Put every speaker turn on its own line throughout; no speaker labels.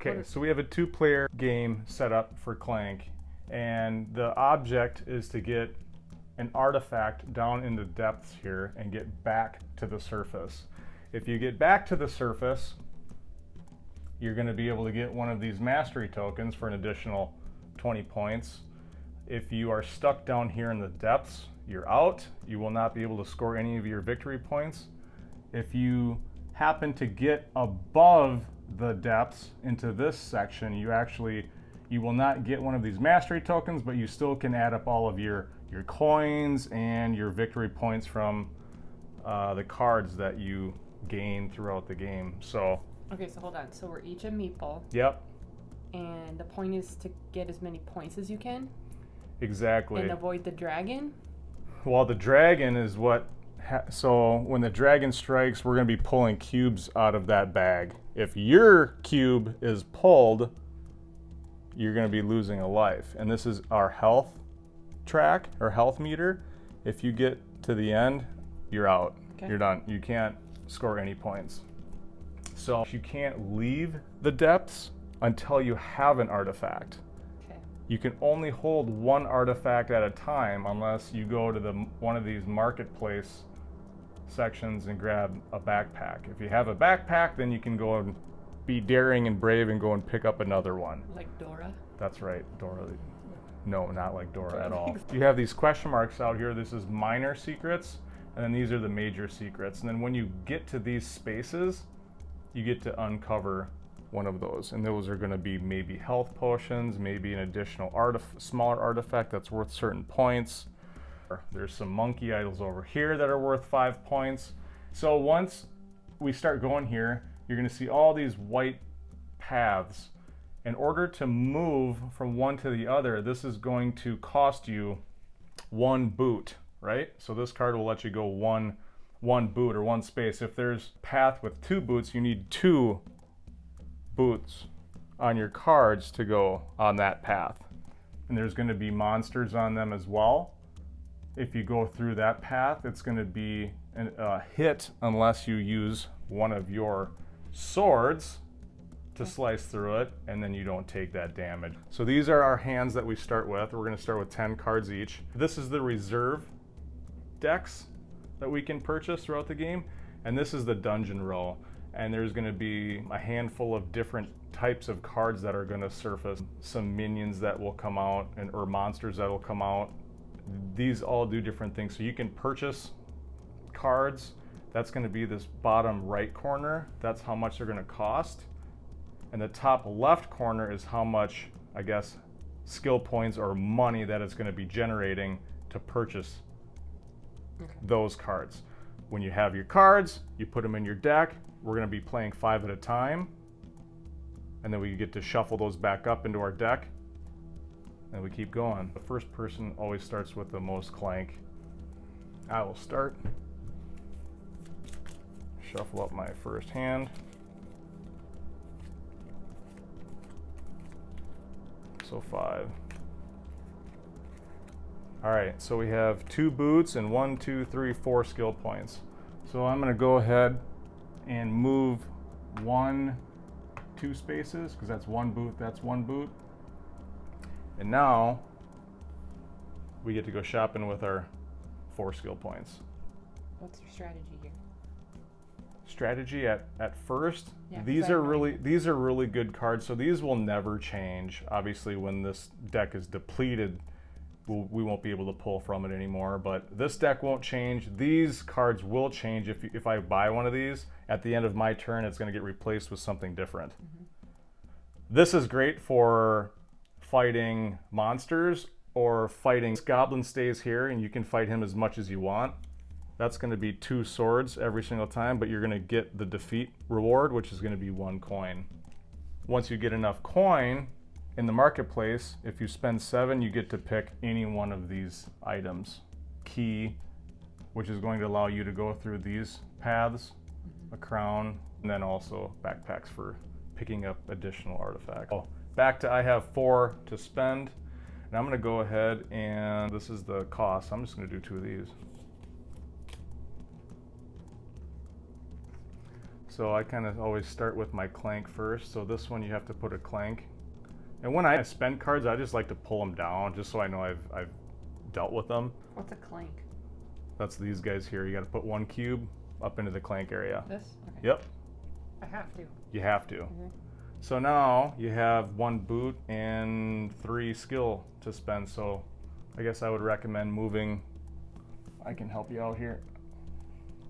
Okay, so we have a 2-player game set up for Clank, and the object is to get an artifact down in the depths here and get back to the surface. If you get back to the surface, you're going to be able to get one of these mastery tokens for an additional 20 points. If you are stuck down here in the depths, you're out. You will not be able to score any of your victory points. If you happen to get above the depths into this section, you will not get one of these mastery tokens, but you still can add up all of your coins and your victory points from the cards that you gain throughout the game. So
okay, so hold on. So we're each a meatball.
Yep.
And the point is to get as many points as you can.
Exactly.
And avoid the dragon.
Well, the dragon is what. So when the dragon strikes, we're going to be pulling cubes out of that bag. If your cube is pulled, you're going to be losing a life. And this is our health track, or health meter. If you get to the end, you're out. Okay. You're done. You can't score any points. So you can't leave the depths until you have an artifact. Okay. You can only hold one artifact at a time unless you go to one of these marketplace sections and grab a backpack. If you have a backpack, then you can go and be daring and brave and go and pick up another one.
Like Dora?
That's right, Dora. No, not like Dora at all. You have these question marks out here. This is minor secrets, and then these are the major secrets. And then when you get to these spaces, you get to uncover one of those. And those are going to be maybe health potions, maybe an additional smaller artifact that's worth certain points. There's some monkey idols over here that are worth 5 points. So once we start going here, you're going to see all these white paths. In order to move from one to the other, this is going to cost you 1 boot, right? So this card will let you go one boot or 1 space. If there's a path with 2 boots, you need 2 boots on your cards to go on that path. And there's going to be monsters on them as well. If you go through that path, it's going to be a hit unless you use one of your swords to slice through it, and then you don't take that damage. So these are our hands that we start with. We're going to start with 10 cards each. This is the reserve decks that we can purchase throughout the game, and this is the dungeon row. And there's going to be a handful of different types of cards that are going to surface, some minions that will come out, or monsters that will come out. These all do different things. So you can purchase cards. That's going to be this bottom right corner. That's how much they're going to cost. And the top left corner is how much, I guess, skill points or money that it's going to be generating to purchase those cards. When you have your cards, you put them in your deck. We're going to be playing 5 at a time. And then we get to shuffle those back up into our deck. And we keep going. The first person always starts with the most Clank. I will start. Shuffle up my first hand. So 5. All right, so we have 2 boots and 1, 2, 3, 4 skill points. So I'm going to go ahead and move 1, 2 spaces, because that's 1 boot, that's 1 boot. And now we get to go shopping with our 4 skill points.
What's your strategy here?
Strategy at first,
yeah,
these are really good cards. So these will never change. Obviously, when this deck is depleted, we won't be able to pull from it anymore. But this deck won't change. These cards will change if I buy one of these. At the end of my turn, it's going to get replaced with something different. This is great for fighting monsters or fighting. Goblin stays here and you can fight him as much as you want. That's going to be 2 swords every single time, but you're going to get the defeat reward, which is going to be 1 coin. Once you get enough coin in the marketplace, if you spend 7, you get to pick any one of these items. Key, which is going to allow you to go through these paths, a crown, and then also backpacks for picking up additional artifacts. Back to I have 4 to spend, and I'm going to go ahead and this is the cost. I'm just going to do 2 of these. So I kind of always start with my Clank first. So this one you have to put a Clank. And when I spend cards, I just like to pull them down just so I know I've dealt with them.
What's a Clank?
That's these guys here. You got to put one cube up into the Clank area.
This? Okay.
Yep.
I have to.
You have to.
Okay.
So now you have 1 boot and 3 skill to spend. So I guess I would recommend moving. I can help you out here.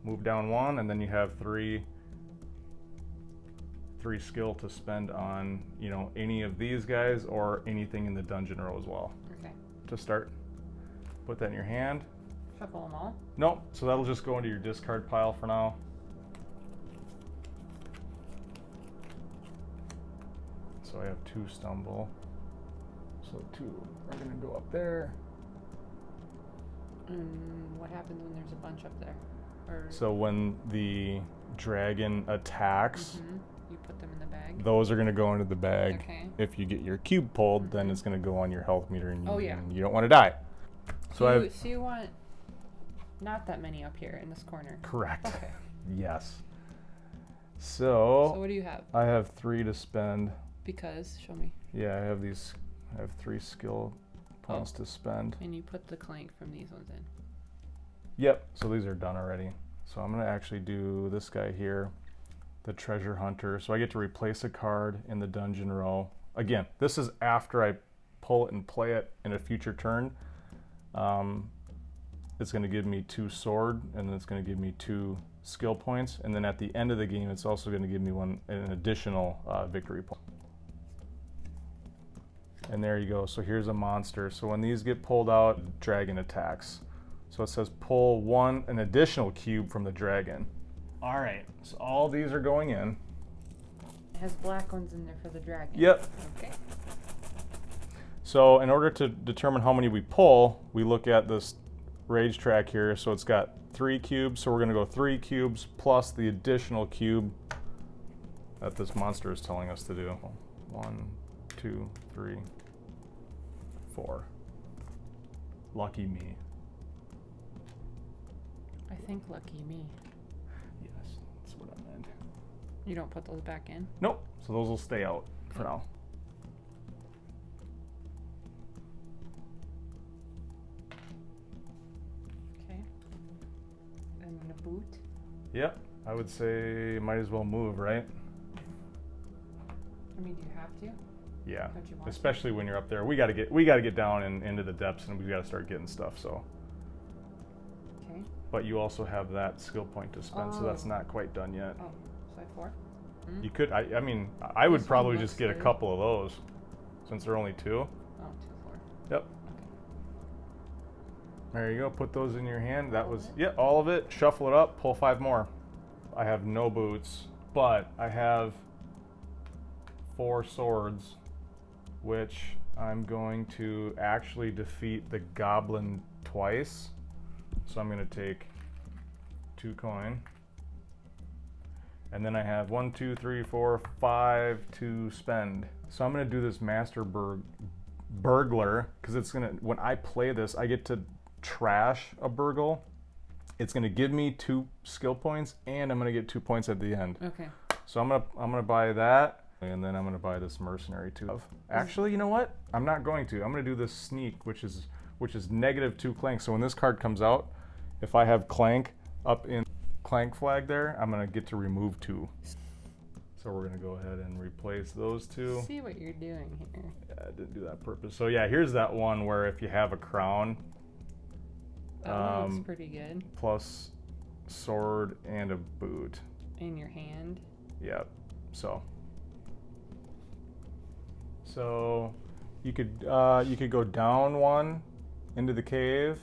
Move down 1, and then you have 3 skill to spend on, you know, any of these guys or anything in the dungeon row as well.
Okay.
To start, put that in your hand.
Shuffle them all?
Nope. So that'll just go into your discard pile for now. So I have 2 stumble. So 2 are gonna go up there.
What happens when there's a bunch up there? Or
So when the dragon attacks,
you put them in the bag?
those are gonna go into the bag.
Okay.
If you get your cube pulled, then it's gonna go on your health meter, and
and
you don't want to die. So
So you want not that many up here in this corner?
Correct.
Okay.
Yes.
So what do you have?
I have 3 to spend.
Because, show me.
Yeah, I have 3 skill points to spend.
And you put the Clank from these ones in.
Yep, so these are done already. So I'm gonna actually do this guy here, the treasure hunter. So I get to replace a card in the dungeon row. Again, this is after I pull it and play it in a future turn. It's gonna give me 2 sword, and then it's gonna give me 2 skill points. And then at the end of the game, it's also gonna give me an additional victory point. And there you go. So here's a monster. So when these get pulled out, dragon attacks. So it says pull an additional cube from the dragon. All right, so all these are going in.
It has black ones in there for the dragon.
Yep.
Okay.
So in order to determine how many we pull, we look at this rage track here. So it's got 3 cubes. So we're gonna go 3 cubes plus the additional cube that this monster is telling us to do. 1, 2, 3, 4. Lucky me.
I think lucky me.
Yes, that's what I meant.
You don't put those back in?
Nope, so those will stay out for now.
Okay. And then a boot?
Yep, I would say might as well move, right?
I mean, do you have to?
Yeah,
Don't you want
especially when you're up there. We gotta get down and into the depths, and we gotta start getting stuff. So,
Okay.
but you also have that skill point to spend, so that's
Oh.
not quite done yet.
Oh, so I have 4?
You could, I mean, I would
This one
probably
looks
just get a
good.
couple of those, since they're only 2.
Oh, 2, 4.
Yep.
Okay.
There you go. Put those in your hand. That
All
was
of it?
all of it. Shuffle it up. Pull 5 more. I have no boots, but I have 4 swords, which I'm going to actually defeat the goblin twice. So I'm going to take 2 coin. And then I have 1, 2, 3, 4, 5 to spend. So I'm going to do this master burglar, because it's going to, when I play this, I get to trash a burgle. It's going to give me 2 skill points, and I'm going to get 2 points at the end.
Okay.
So I'm gonna buy that. And then I'm going to buy this mercenary too. Actually, you know what? I'm not going to. I'm going to do this sneak, which is -2 Clank. So when this card comes out, if I have Clank up in Clank flag there, I'm going to get to remove 2. So we're going to go ahead and replace those 2.
See what you're doing here.
Yeah, I didn't do that on purpose. So yeah, here's that one where if you have a crown,
That one looks pretty good.
plus sword and a boot.
In your hand.
Yep. So you could go down 1 into the cave,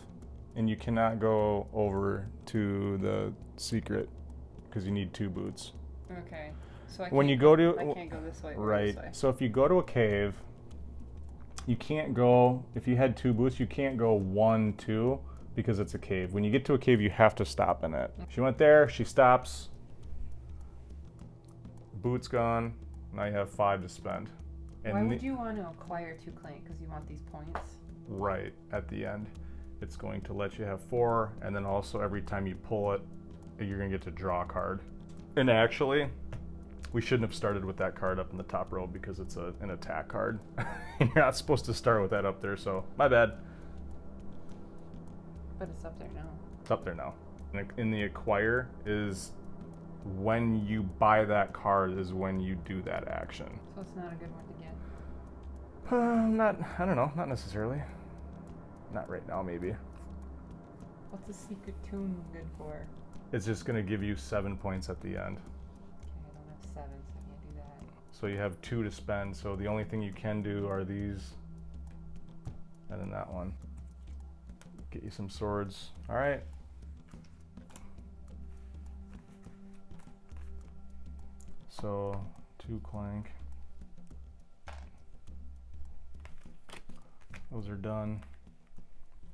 and you cannot go over to the secret because you need 2 boots.
Okay. So I
When you
can't
go to
I can't go this way. Or
right.
This way.
So if you go to a cave, you can't go. If you had 2 boots, you can't go 1, 2 because it's a cave. When you get to a cave, you have to stop in it. She went there. She stops. Boots gone. Now you have 5 to spend. And
Why would you want to acquire 2 Clank? Because you want these points?
Right at the end, it's going to let you have 4, and then also every time you pull it, you're gonna get to draw a card. And actually, we shouldn't have started with that card up in the top row because it's an attack card. You're not supposed to start with that up there, so my bad.
But it's up there now.
It's up there now. In the acquire is when you buy that card is when you do that action.
So it's not a good one to get.
I don't know, not necessarily. Not right now, maybe.
What's a secret tune good for?
It's just going to give you 7 points at the end.
Okay, I don't have 7, so I can't do that.
So you have 2 to spend, so the only thing you can do are these, and then that one. Get you some swords. All right. So 2 Clank. Those are done.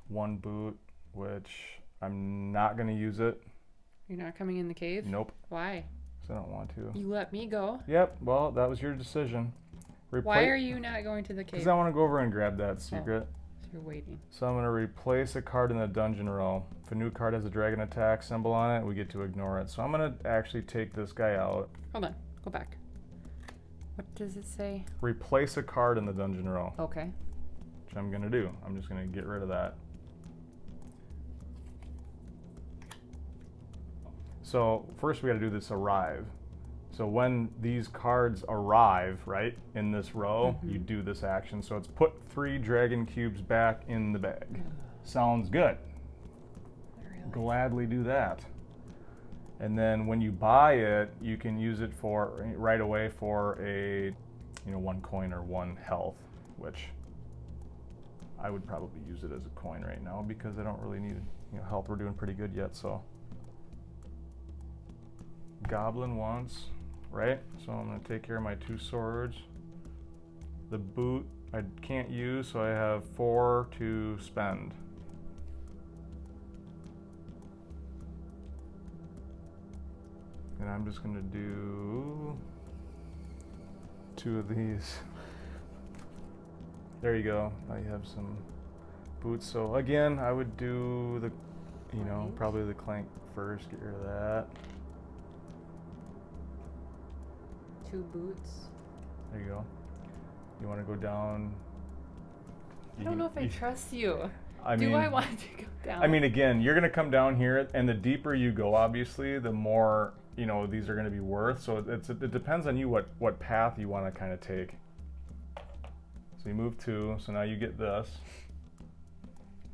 1 boot, which I'm not going to use it.
You're not coming in the cave?
Nope.
Why?
Because I don't want to.
You let me go.
Yep, well, that was your decision.
Why are you not going to the cave?
Because I want to go over and grab that secret.
Oh, so you're waiting.
So I'm going to replace a card in the dungeon row. If a new card has a dragon attack symbol on it, we get to ignore it. So I'm going to actually take this guy out.
Hold on. Go back. What does it say?
Replace a card in the dungeon row.
Okay.
Which I'm going to do. I'm just going to get rid of that. So first we got to do this arrive. So when these cards arrive, right, in this row, you do this action. So it's put 3 dragon cubes back in the bag. Sounds good.
Really?
Gladly do that. And then when you buy it, you can use it for right away for a, 1 coin or 1 health, which I would probably use it as a coin right now because I don't really need health. We're doing pretty good yet, so. Goblin once, right? So I'm going to take care of my 2 swords. The boot I can't use, so I have 4 to spend. And I'm just going to do 2 of these. There you go. Now you have some boots. So again, I would do the, probably the Clank first. Get rid of that.
2 boots.
There you go. You want to go down?
I don't know if I trust you.
I
Do I want to go down?
I mean, again, you're going to come down here, and the deeper you go, obviously, the more, these are going to be worth. So it depends on you what path you want to kind of take. So you move 2, so now you get this.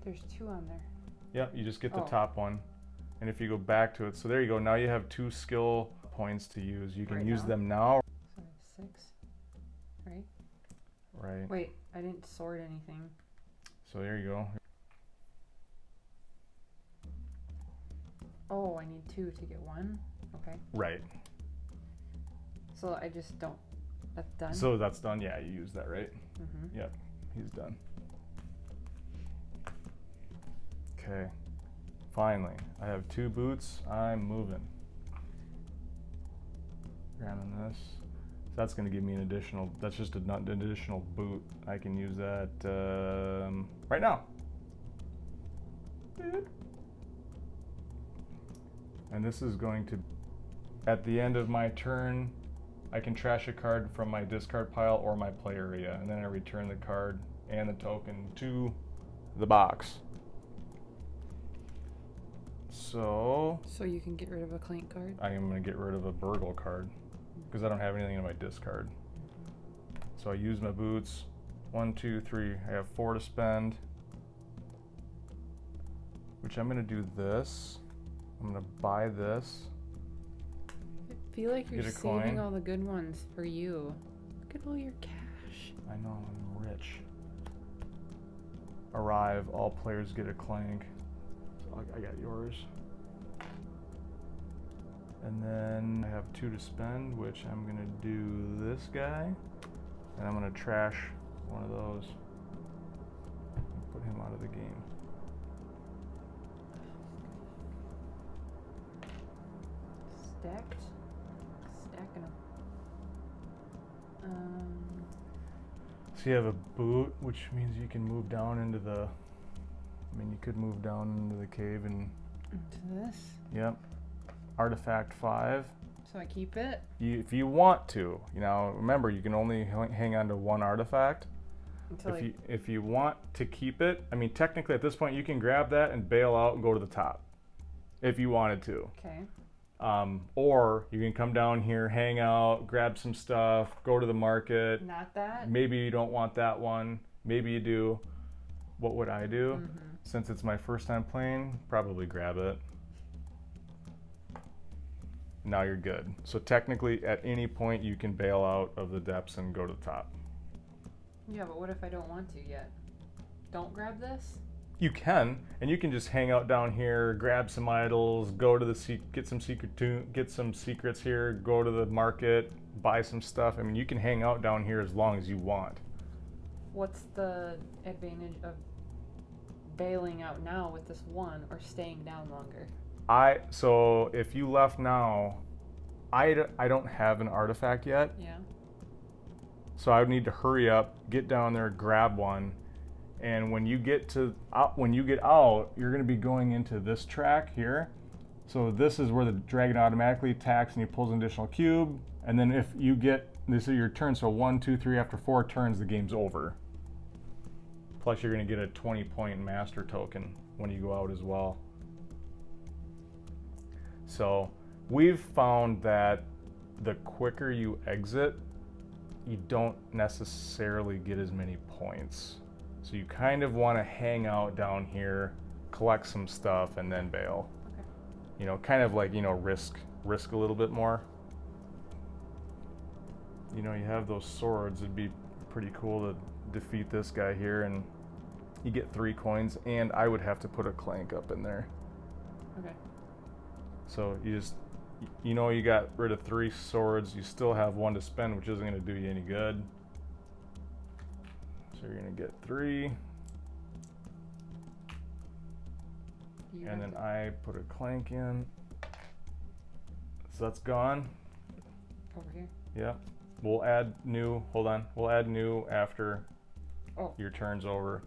There's 2 on there.
Yep, you just get the top one. And if you go back to it, so there you go. Now you have 2 skill points to use. You can use them now.
So I have 6, right?
Right.
Wait, I didn't sort anything.
So there you go.
Oh, I need 2 to get 1? Okay.
Right.
So I just don't, that's done?
So that's done, yeah, you use that, right?
Mm-hmm.
Yep, he's done. Okay, finally, I have 2 boots, I'm moving. Grabbing this. So that's going to give me an additional, that's just an additional boot. I can use that right now. And this is going to, at the end of my turn, I can trash a card from my discard pile or my play area, and then I return the card and the token to the box. So
you can get rid of a Clank card?
I am going to get rid of a burgle card because I don't have anything in my discard. So I use my boots. 1, 2, 3. I have 4 to spend, which I'm going to do this. I'm going to buy this.
I feel like you're
Get a
saving
coin.
all the good ones for you. Look at all your cash.
I know, I'm rich. Arrive, all players get a Clank. So I got yours. And then I have 2 to spend, which I'm gonna do this guy. And I'm gonna trash one of those. Put him out of the game.
Stacked? Stacking them.
So you have a boot, which means you can move down into the, you could move down into the cave and,
Into this?
yep. Artifact 5.
So I keep it?
If you want to. You know, remember, you can only hang on to one artifact.
Until
If you want to keep it, I mean, technically at this point, you can grab that and bail out and go to the top. If you wanted to.
Okay.
Or you can come down here, hang out, grab some stuff, go to the market.
Not that?
Maybe you don't want that one. Maybe you do. What would I do? Since it's my first time playing, probably grab it. Now you're good. So technically, at any point, you can bail out of the depths and go to the top.
Yeah, but what if I don't want to yet? Don't grab this?
You can, and you can just hang out down here, grab some idols, go to the get some secrets here, go to the market, buy some stuff. I mean, you can hang out down here as long as you want.
What's the advantage of bailing out now with this one or staying down longer?
So if you left now, I don't have an artifact yet.
Yeah.
So I would need to hurry up, get down there, grab one, and when you get out, you're going to be going into this track here. So this is where the dragon automatically attacks and he pulls an additional cube. And then if you this is your turn. So 1, 2, 3. After 4 turns, the game's over. Plus, you're going to get a 20-point master token when you go out as well. So we've found that the quicker you exit, you don't necessarily get as many points. So you kind of want to hang out down here, collect some stuff, and then bail.
Okay.
You know, kind of like, you know, risk a little bit more. You know, you have those swords. It'd be pretty cool to defeat this guy here, and you get 3 coins, and I would have to put a Clank up in there.
Okay.
So you know, you got rid of 3 swords. You still have 1 to spend, which isn't going to do you any good. So you're going to get 3. And then I put a Clank in. So that's gone.
Over here?
Yep. We'll add new. Hold on. We'll add new after your turn's over.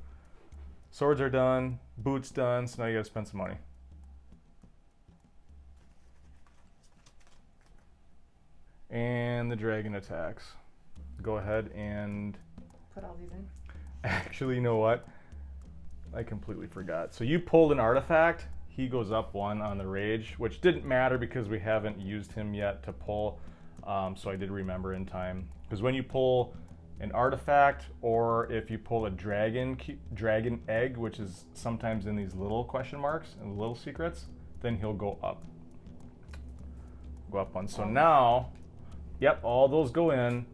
Swords are done. Boots done. So now you got to spend some money. And the dragon attacks. Go ahead and
put all these in.
Actually, you know what? I completely forgot. So you pulled an artifact. He goes up 1 on the rage, which didn't matter because we haven't used him yet to pull. So I did remember in time. Because when you pull an artifact, or if you pull a dragon egg, which is sometimes in these little question marks and little secrets, then he'll go up. Go up 1. So now, yep, all those go in,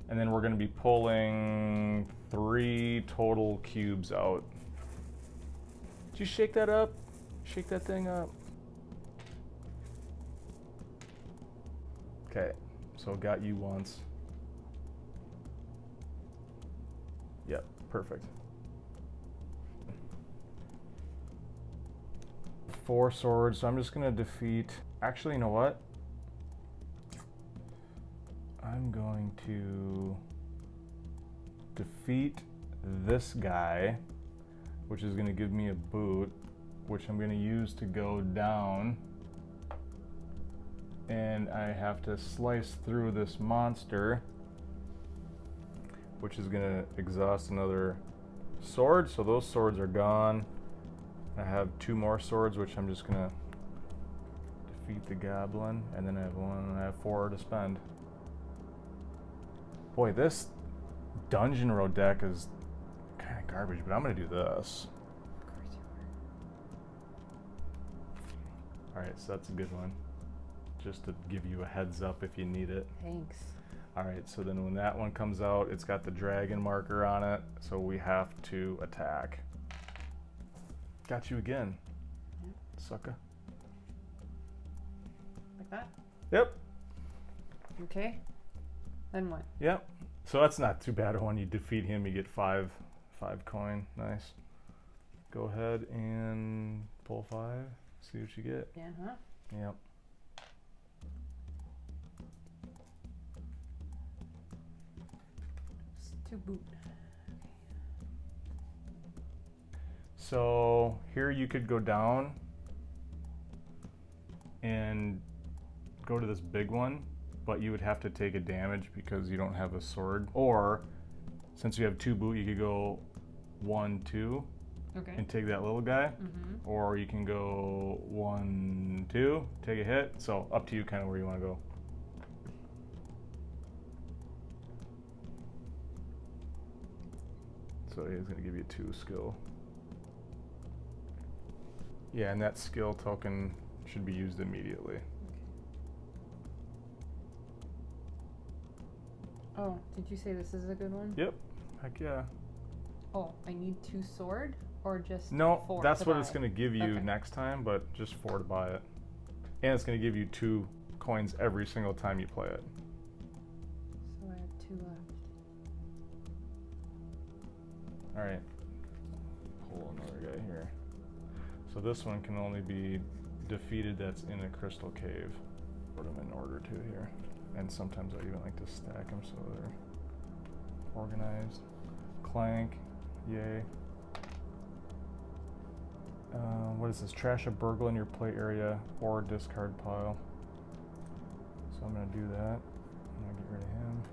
and then we're going to be pulling 3 total cubes out. Did you shake that up? Shake that thing up. Okay, so got you once. Yep, perfect. 4 swords, so I'm just going to defeat... Actually, you know what? I'm going to defeat this guy, which is going to give me a boot, which I'm going to use to go down. And I have to slice through this monster, which is going to exhaust another sword. So those swords are gone. I have 2 more swords, which I'm just going to defeat the goblin. And then I have 1, and I have 4 to spend. Boy, this dungeon row deck is kind of garbage, but I'm going to do this. Alright, so that's a good one. Just to give you a heads up if you need it.
Thanks.
Alright, so then when that one comes out, it's got the dragon marker on it, so we have to attack. Got you again.
Yep.
Sucker.
Like that?
Yep.
Okay. Then what?
Yep. So that's not too bad. When you defeat him, you get 5 coin. Nice. Go ahead and pull 5. See what you get.
Yeah, huh?
Yep.
To boot.
So here you could go down and go to this big one, but you would have to take a damage because you don't have a sword. Or since you have 2 boot, you could go 1, 2,
Okay.
and take that little guy. Or you can go 1, 2, take a hit. So up to you, kind of where you want to go. So he's going to give you 2 skill. Yeah, and that skill token should be used immediately.
Oh, did you say this is a good one?
Yep. Heck yeah.
Oh, I need 2 sword or just
No,
4
that's
to
what
buy?
it's going to give you
Okay.
next time, but just 4 to buy it. And it's going to give you 2 coins every single time you play it.
So I have 2 left.
All right. Pull another guy here. So this one can only be defeated that's in a crystal cave. Put them in order too here. And sometimes I even like to stack them so they're organized. Clank, yay. What is this? Trash a burgle in your play area or discard pile. So I'm gonna do that. I'm gonna get rid of him.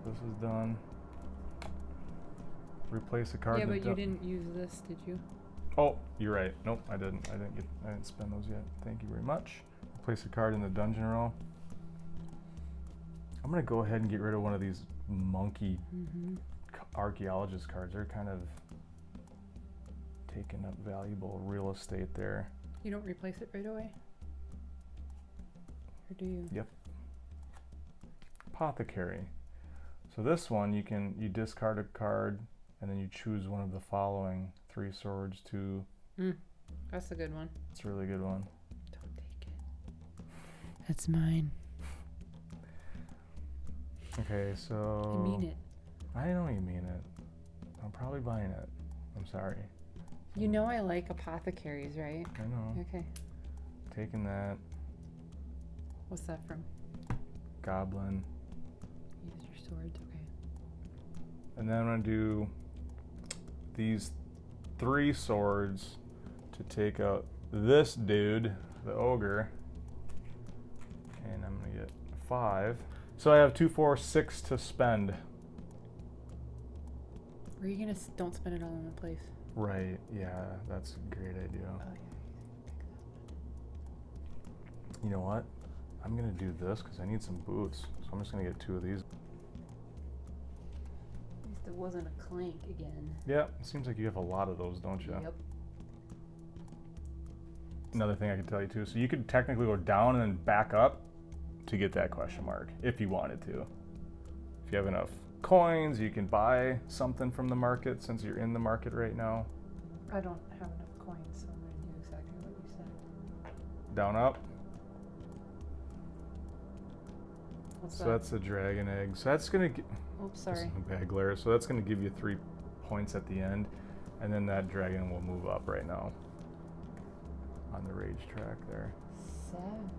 This is done. Replace a card.
Yeah,
in the
but you didn't use this, did you?
Oh, you're right. Nope, I didn't. I didn't spend those yet. Thank you very much. Place a card in the dungeon row. I'm gonna go ahead and get rid of one of these monkey archaeologist cards. They're kind of taking up valuable real estate there.
You don't replace it right away? Or do you?
Yep. Apothecary. So this one you discard a card and then you choose one of the following 3 swords to.
That's a good one.
It's a really good one.
Don't take it. That's mine.
Okay, so.
I mean it.
I know you mean it. I'm probably buying it. I'm sorry.
You know I like apothecaries, right?
I know.
Okay.
Taking that.
What's that from?
Goblin.
Use your swords, okay.
And then I'm going to do these 3 swords to take out this dude, the ogre. And I'm going to get 5. So I have 2, 4, 6 to spend.
Or are you gonna don't spend it all in one place?
Right, yeah, that's a great idea.
Oh yeah.
You know what? I'm going to do this because I need some boots. So I'm just going to get 2 of these.
At least it wasn't a Clank again.
Yeah, it seems like you have a lot of those, don't you?
Yep.
Another thing I can tell you too, so you could technically go down and then back up to get that question mark if you wanted to. If you have enough coins, you can buy something from the market since you're in the market right now.
I don't have enough coins, so I'm gonna do exactly what you said.
Down, up.
What's
So
that?
that's the dragon egg. So that's gonna get.
Oops, sorry.
Bad glare. So that's gonna give you 3 points at the end, and then that dragon will move up right now on the rage track there.
7.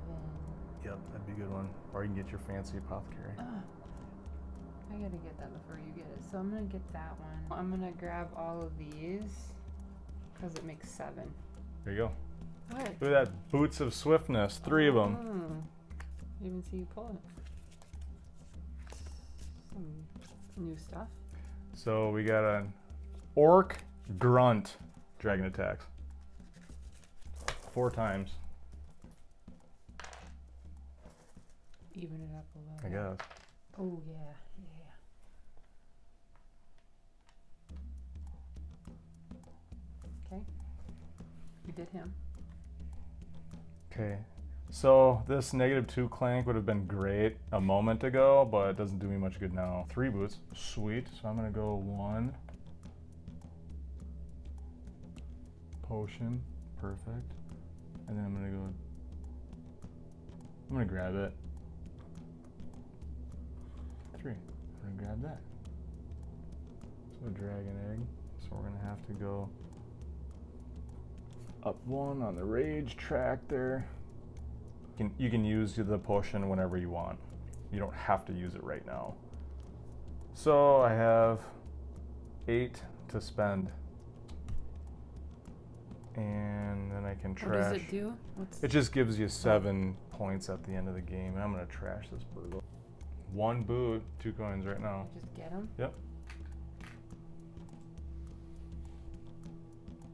Yep, that'd be a good one. Or you can get your fancy apothecary.
I gotta get that before you get it. So I'm gonna get that one. I'm gonna grab all of these because it makes 7.
There you go.
What?
Look at that. Boots of swiftness. 3 of them.
Oh, even see you pull it. Some new stuff.
So we got an orc grunt dragon attacks. 4 times,
Even it up a little.
I guess.
Oh yeah, yeah. Okay. We did him.
Okay. So this -2 clank would have been great a moment ago, but it doesn't do me much good now. 3 boots. Sweet. So I'm going to go 1. Potion. Perfect. And then I'm going to grab it. 3. I'm going to grab that. So dragon egg. So we're going to have to go up 1 on the rage track there. You can use the potion whenever you want. You don't have to use it right now. So I have 8 to spend. And then I can trash.
What does it do?
It just gives you 7 points at the end of the game. And I'm gonna trash this burgle. 1 boot, 2 coins right now.
Just get them?
Yep.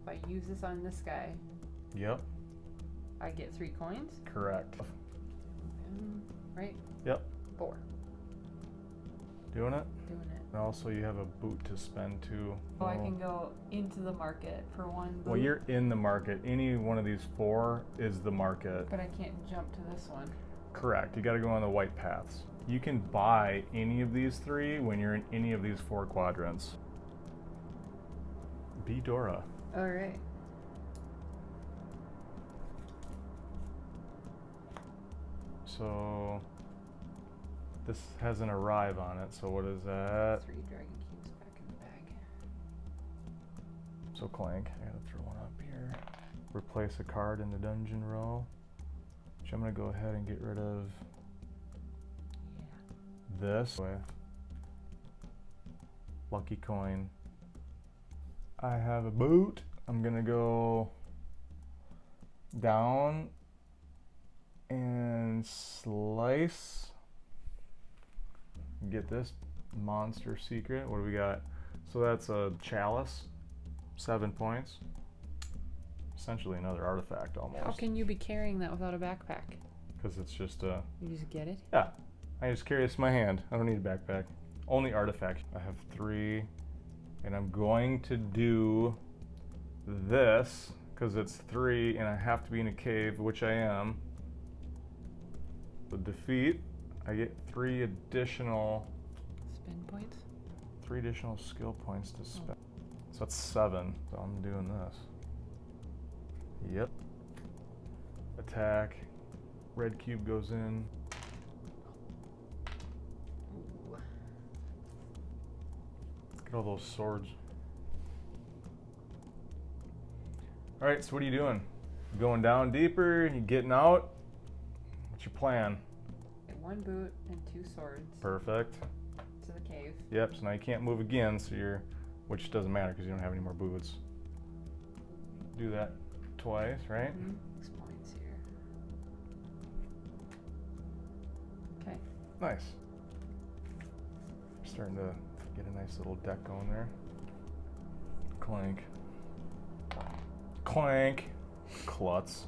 If I use this on this guy,
Yep.
I get 3 coins?
Correct.
Right?
Yep.
4.
Doing it?
Doing it.
And also you have a boot to spend too.
Oh, I can go into the market for 1 boot.
Well, you're in the market. Any one of these 4 is the market.
But I can't jump to this one.
Correct. You got to go on the white paths. You can buy any of these 3 when you're in any of these 4 quadrants. Be Dora.
Alright.
So this has an arrive on it. So what is that?
3 dragon cubes back in the bag.
So Clank, I gotta throw one up here. Replace a card in the dungeon row. Which I'm gonna go ahead and get rid of this. Lucky coin. I have a boot. I'm gonna go down and slice. Get this monster secret. What do we got? So that's a chalice. 7 points. Essentially another artifact almost.
How can you be carrying that without a backpack?
Because it's just a...
You just get it?
Yeah. I just carry this in my hand. I don't need a backpack. Only artifact. I have 3. And I'm going to do this because it's 3 and I have to be in a cave, which I am. The defeat, I get 3 additional...
Spin points?
3 additional skill points to spend. So that's 7. So I'm doing this. Yep. Attack. Red cube goes in.
Ooh.
Look at all those swords. Alright, so what are you doing? You going down deeper? You getting out? What's your plan?
Get 1 boot and 2 swords.
Perfect.
To the cave.
Yep, so now you can't move again, so you're... Which doesn't matter because you don't have any more boots. Do that twice, right?
6 points here. Okay.
Nice. Starting to get a nice little deck going there. Clank. Clank. Klutz.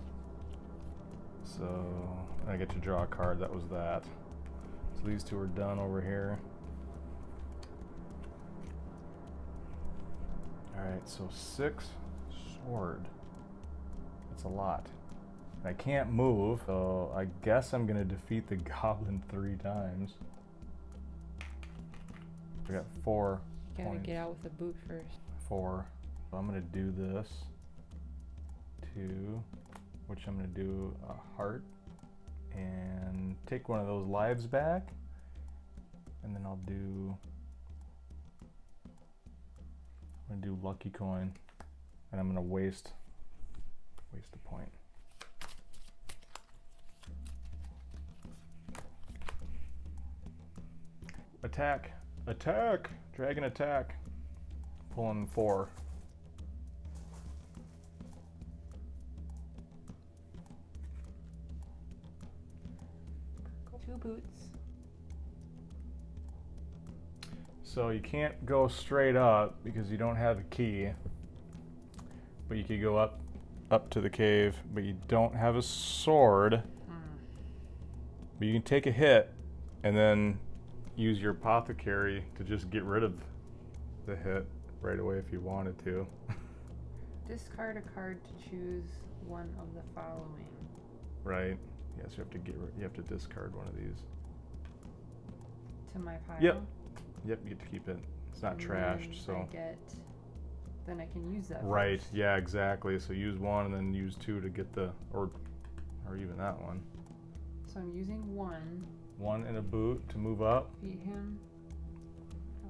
So I get to draw a card. That was that. So these 2 are done over here. Alright, so 6 sword. That's a lot. I can't move, so I guess I'm gonna defeat the goblin 3 times. I got 4
You gotta
points.
get out with the boot first.
4. So I'm gonna do this. 2, which I'm gonna do a heart and take one of those lives back, and then I'm gonna do lucky coin, and I'm gonna waste a point. Attack! Attack! Dragon attack! Pulling 4.
Two boots.
So you can't go straight up because you don't have a key, but you could go up to the cave, but you don't have a sword. But you can take a hit and then use your apothecary to just get rid of the hit right away if you wanted to.
Discard a card to choose one of the following.
Right. Yes, you have to discard one of these.
To my pile?
Yep. Yep, you get to keep it. It's not
And
trashed,
then
so.
Then I can use that.
Right,
first.
yeah, exactly. So use 1 and then use 2 to get the, or even that one.
So I'm using 1.
1 in a boot to move up.
Beat him.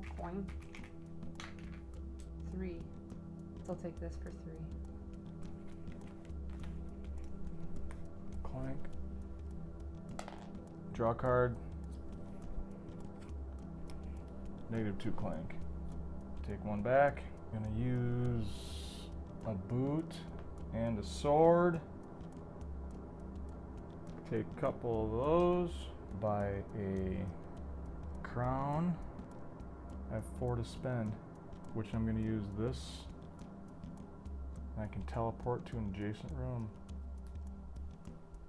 A coin. 3. So I'll take this for 3.
Clank. Draw a card. -2 Clank. Take 1 back. Gonna use a boot and a sword. Take a couple of those. Buy a crown. I have 4 to spend, which I'm going to use this. And I can teleport to an adjacent room.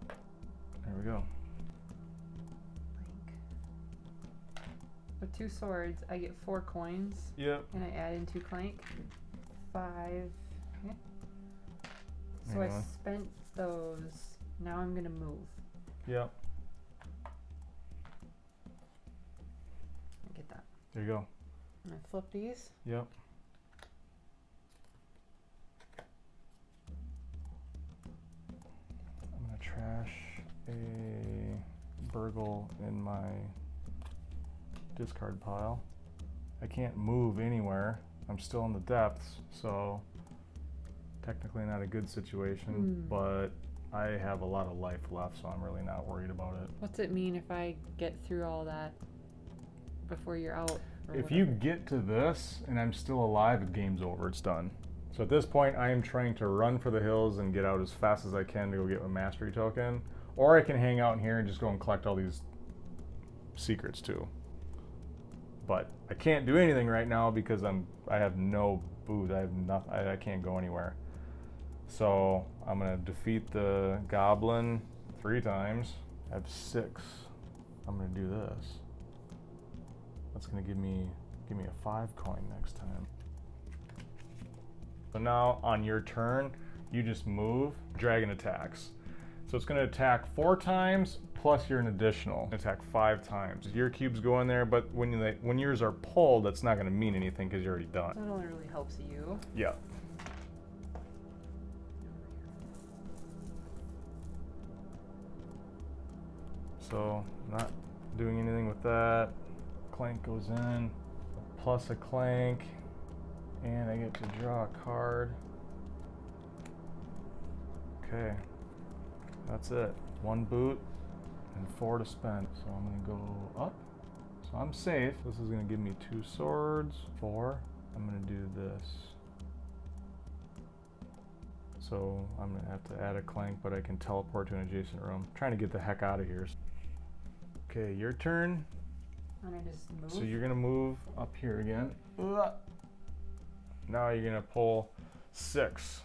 There we go.
With 2 swords, I get 4 coins.
Yep.
And I add in 2 Clank. 5. Okay. So
Anyway.
I spent those. Now I'm gonna move.
Yep.
I get that.
There you go.
And I flip these.
Yep. I'm gonna trash a burgle in my discard pile. I can't move anywhere. I'm still in the depths, so technically not a good situation, but I have a lot of life left, so I'm really not worried about it.
What's it mean if I get through all that before you're out?
If you get to this and I'm still alive, the game's over, it's done. So at this point, I am trying to run for the hills and get out as fast as I can to go get my mastery token, or I can hang out in here and just go and collect all these secrets too. But I can't do anything right now because I have no booth. I have nothing. I can't go anywhere. So I'm gonna defeat the goblin 3 times. I have 6. I'm gonna do this. That's gonna give me a 5 coin next time. So now on your turn, you just move. Dragon attacks. So it's gonna attack 4 times plus you're an additional. Attack 5 times. Your cubes go in there, but when yours are pulled, that's not gonna mean anything because you're already done.
That only really helps you.
Yeah. So not doing anything with that. Clank goes in, plus a Clank, and I get to draw a card. Okay, that's it. 1 boot and 4 to spend. So I'm gonna go up. So I'm safe. This is gonna give me 2 swords, 4. I'm gonna do this. So I'm gonna have to add a Clank, but I can teleport to an adjacent room. I'm trying to get the heck out of here. Okay, your turn.
And I just move.
So you're gonna move up here again. Now you're gonna pull 6.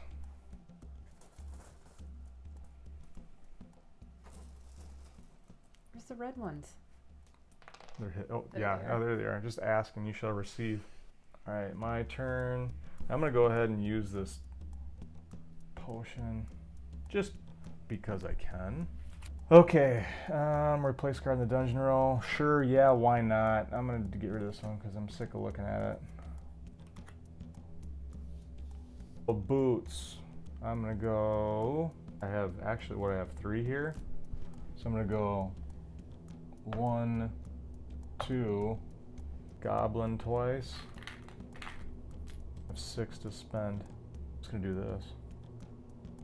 Where's the red ones?
They're hit. Oh,
There
yeah.
they are.
Oh, there they are. Just ask and you shall receive. All right, my turn. I'm gonna go ahead and use this potion just because I can. Okay, replace card in the dungeon row. Sure, yeah, why not? I'm gonna get rid of this one because I'm sick of looking at it. Boots. I'm gonna go. I have 3 here. So I'm gonna go 1, 2, goblin twice. I have 6 to spend. I'm just gonna do this.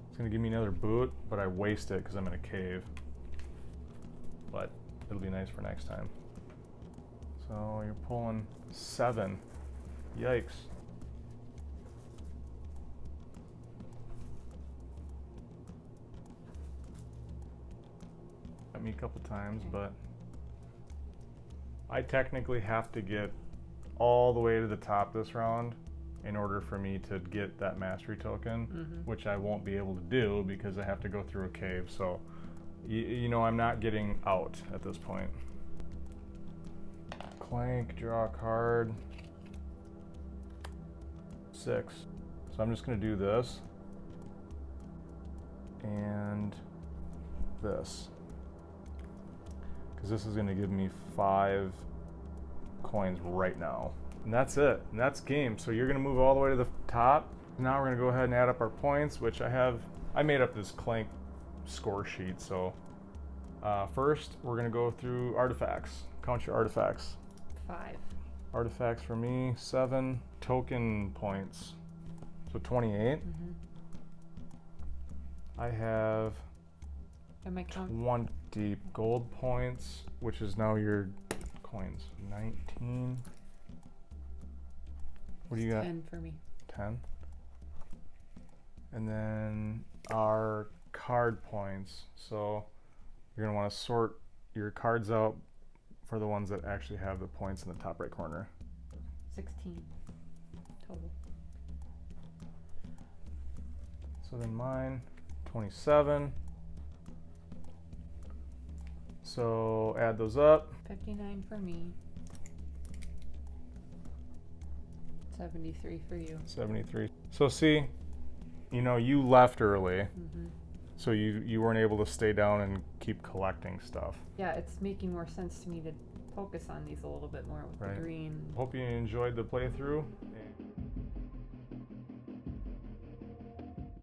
It's gonna give me another boot, but I waste it because I'm in a cave. But it'll be nice for next time. So you're pulling 7. Yikes. Got me a couple times, but I technically have to get all the way to the top this round in order for me to get that mastery token, which I won't be able to do because I have to go through a cave. So you know, I'm not getting out at this point. Clank, draw a card. 6. So I'm just gonna do this and this, because this is gonna give me 5 coins right now. And that's it, and that's game. So you're gonna move all the way to the top. Now we're gonna go ahead and add up our points, which I made up this Clank score sheet. So first we're gonna go through artifacts. Count your artifacts.
5.
Artifacts for me, 7. Token points, so 28. I have
Am I count?
20 gold points, which is now your coins. 19. What do you got?
10 for me.
10. And then are card points. So you're going to want to sort your cards out for the ones that actually have the points in the top right corner.
16 total.
So then mine, 27. So add those up.
59 for me. 73 for you.
73. So see, you know, you left early,
Mm-hmm.
so you weren't able to stay down and keep collecting stuff.
Yeah, it's making more sense to me to focus on these a little bit more with
Right.
the green.
Hope you enjoyed the playthrough.